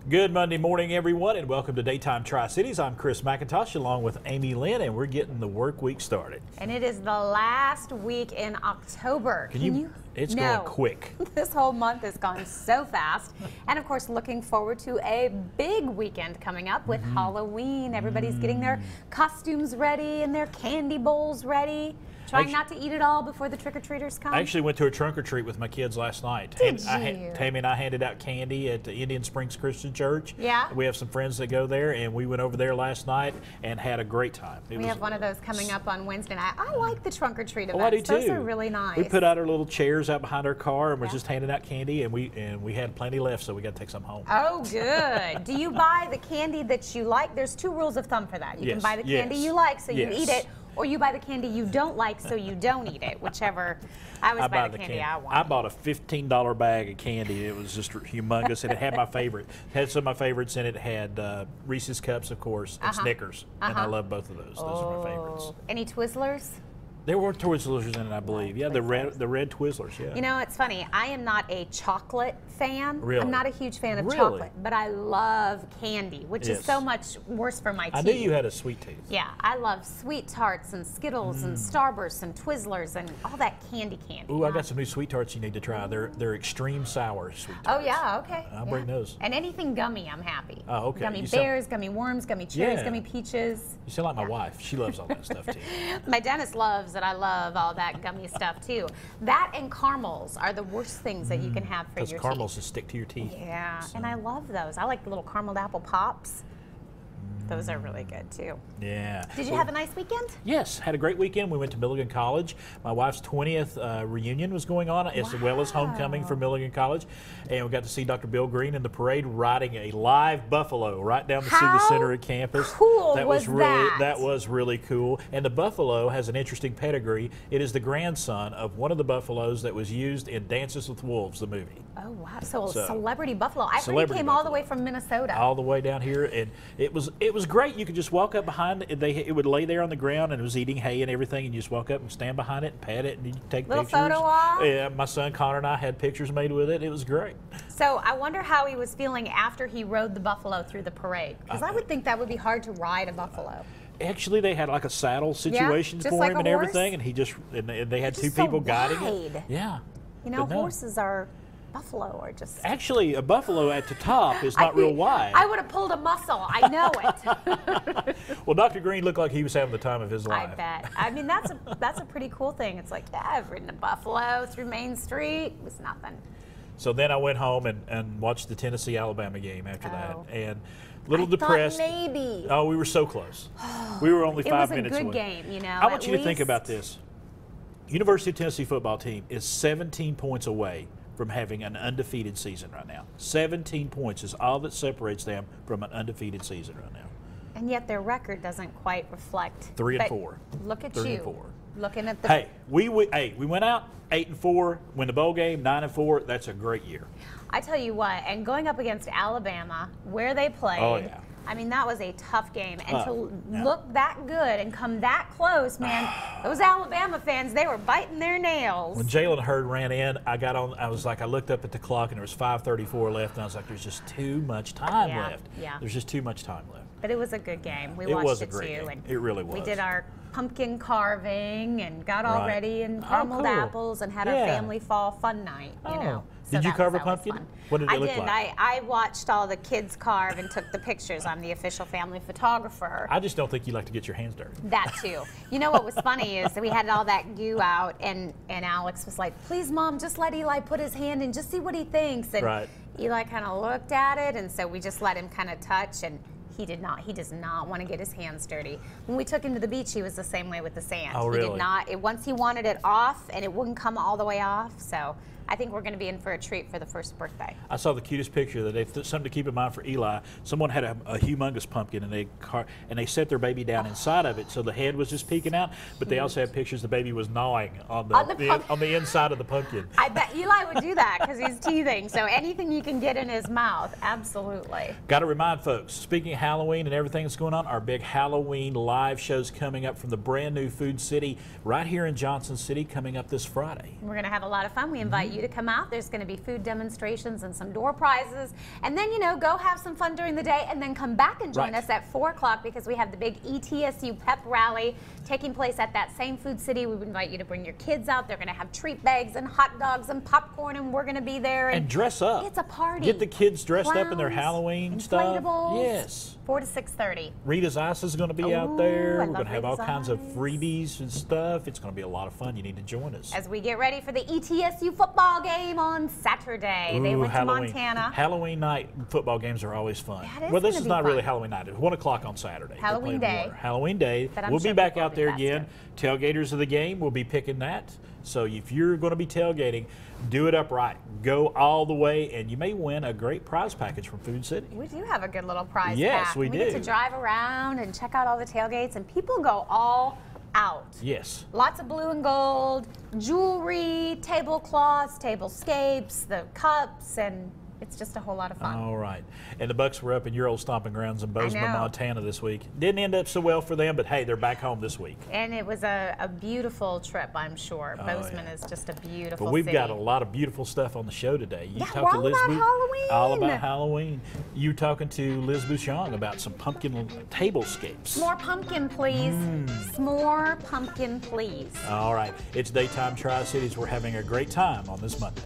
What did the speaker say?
Good Monday morning, everyone, and welcome to Daytime Tri-Cities. I'm Chris McIntosh along with Amy Lynn, and we're getting the work week started. And it is the last week in October. Can you? It's going quick. This whole month has gone so fast. And of course, looking forward to a big weekend coming up with Halloween. Everybody's getting their costumes ready and their candy bowls ready. Trying not to eat it all before the trick-or-treaters come. I actually went to a trunk-or-treat with my kids last night. Did you? Tammy and I handed out candy at the Indian Springs Christian Church. Yeah. We have some friends that go there, and we went over there last night and had a great time. We have one of those coming up on Wednesday night. I like the trunk-or-treat events. Oh, I do too. Those are really nice. We put out our little chairs out behind our car, and we're just handing out candy, and we had plenty left, so we got to take some home. Oh, good. Do you buy the candy that you like? There's two rules of thumb for that. You can buy the candy you like, so you eat it. Or you buy the candy you don't like, so you don't eat it, whichever. I always buy the candy I want. I bought a $15 bag of candy. It was just humongous, and it had my favorite. It had some of my favorites in it. It had Reese's Cups, of course, and Snickers, and I love both of those. Those are my favorites. Any Twizzlers? There were Twizzlers in it, I believe. Yeah, the red Twizzlers, yeah. You know, it's funny. I am not a chocolate fan. Really? I'm not a huge fan of chocolate, but I love candy, which is so much worse for my teeth. I knew you had a sweet tooth. Yeah, I love Sweet Tarts and Skittles and Starbursts and Twizzlers and all that candy. Ooh, I got some new Sweet Tarts you need to try. They're extreme sour Sweet Tarts. Oh, yeah, okay. I'll bring those. And anything gummy, I'm happy. Oh, okay. Gummy bears, gummy worms, gummy cherries, gummy peaches. You sound like my wife. She loves all that stuff, too. My dentist loves it. I love all that gummy stuff too. That and caramels are the worst things that you can have for your teeth. Because caramels just stick to your teeth. Yeah, and I love those. I like the little carameled apple pops. Those are really good too. Yeah. Did you have a nice weekend? Yes, had a great weekend. We went to Milligan College. My wife's 20th reunion was going on, as well as homecoming for Milligan College. And we got to see Dr. Bill Green in the parade riding a live buffalo right down through the center of campus. Cool That was really cool. And the buffalo has an interesting pedigree. It is the grandson of one of the buffaloes that was used in Dances with Wolves, the movie. Oh, wow. So a celebrity buffalo. I heard he came all the way from Minnesota. All the way down here. And it was great. You could just walk up behind it. It would lay there on the ground, and it was eating hay and everything, and you just walk up and stand behind it and pat it, and you take pictures. Photo op? Yeah, my son Connor and I had pictures made with it. It was great. So I wonder how he was feeling after he rode the buffalo through the parade, because I would think that would be hard to ride a buffalo. Actually, they had like a saddle situation for him and everything, and they had two people guiding it. Yeah. You know, horses are... Buffalo are just... Actually, a buffalo at the top is not real wide. I would have pulled a muscle. I know it. Well, Dr. Green looked like he was having the time of his life. I bet. I mean, that's a pretty cool thing. It's like, yeah, I've ridden a buffalo through Main Street. It was nothing. So then I went home and watched the Tennessee-Alabama game after that. And a little depressed. Maybe. Oh, we were so close. We were only 5 minutes away. It was a good game, you know. I want you to think about this. University of Tennessee football team is 17 points away from having an undefeated season right now. 17 points is all that separates them from an undefeated season right now. And yet their record doesn't quite reflect. 3-4. Look at 3-4. Looking at the. Hey, we went out 8-4, win the bowl game, 9-4. That's a great year. I tell you what, and going up against Alabama, where they played. Oh yeah. I mean, that was a tough game. And to look that good and come that close, man, those Alabama fans, they were biting their nails. When Jalen Hurd ran in, I looked up at the clock, and there was 5:34 left, and I was like, there's just too much time left. Yeah. There's just too much time left. But it was a good game. We watched it too. And it really was. We did our pumpkin carving and got all ready and carameled apples and had our family fall fun night, you know. So did you carve a pumpkin? What did it look like? I watched all the kids carve and took the pictures. I'm the official family photographer. I just don't think you like to get your hands dirty. That too. You know what was funny is that we had all that goo out, and Alex was like, please, Mom, just let Eli put his hand in, just see what he thinks. And Eli kind of looked at it, and so we just let him kind of touch, and he did not. He does not want to get his hands dirty. When we took him to the beach, he was the same way with the sand. Oh, really? He did not. Once he wanted it off, and it wouldn't come all the way off, so... I think we're going to be in for a treat for the first birthday. I saw the cutest picture that something to keep in mind for Eli. Someone had a humongous pumpkin, and they set their baby down inside of it, so the head was just peeking out. But they also had pictures the baby was gnawing on the inside of the pumpkin. I bet Eli would do that because he's teething. So anything you can get in his mouth, absolutely. Got to remind folks. Speaking of Halloween and everything that's going on, our big Halloween live shows coming up from the brand new Food City right here in Johnson City coming up this Friday. We're going to have a lot of fun. We invite you to come out. There's going to be food demonstrations and some door prizes. And then, you know, go have some fun during the day and then come back and join us at 4 o'clock because we have the big ETSU pep rally taking place at that same Food City. We would invite you to bring your kids out. They're going to have treat bags and hot dogs and popcorn, and we're going to be there. And dress up. It's a party. Get the kids dressed up in their Halloween stuff. Yes. 4 to 6:30. Rita's Ice is going to be out there. We're going to have all Rita's kinds of Ice. freebies and stuff. It's going to be a lot of fun. You need to join us. As we get ready for the ETSU football game on Saturday. They went to Montana. Halloween night football games are always fun. Well, this is not really Halloween night. It's 1 o'clock on Saturday. Halloween day. Halloween day. We'll be back out there again. Tailgaters of the game, we'll be picking that. So if you're going to be tailgating, do it upright. Go all the way, and you may win a great prize package from Food City. We do have a good little prize pack. Yes, we do. We get to drive around and check out all the tailgates, and people go all out. Yes. Lots of blue and gold, jewelry, tablecloths, tablescapes, the cups, and it's just a whole lot of fun. All right. And the Bucks were up in your old stomping grounds in Bozeman, Montana this week. Didn't end up so well for them, but hey, they're back home this week. And it was a beautiful trip, I'm sure. Bozeman is just a beautiful But we've city. got a lot of beautiful stuff on the show today. We're all about Halloween. All about Halloween. You talking to Liz Bouchon about some pumpkin tablescapes. More pumpkin, please. More pumpkin, please. All right. It's Daytime Tri-Cities. We're having a great time on this Monday.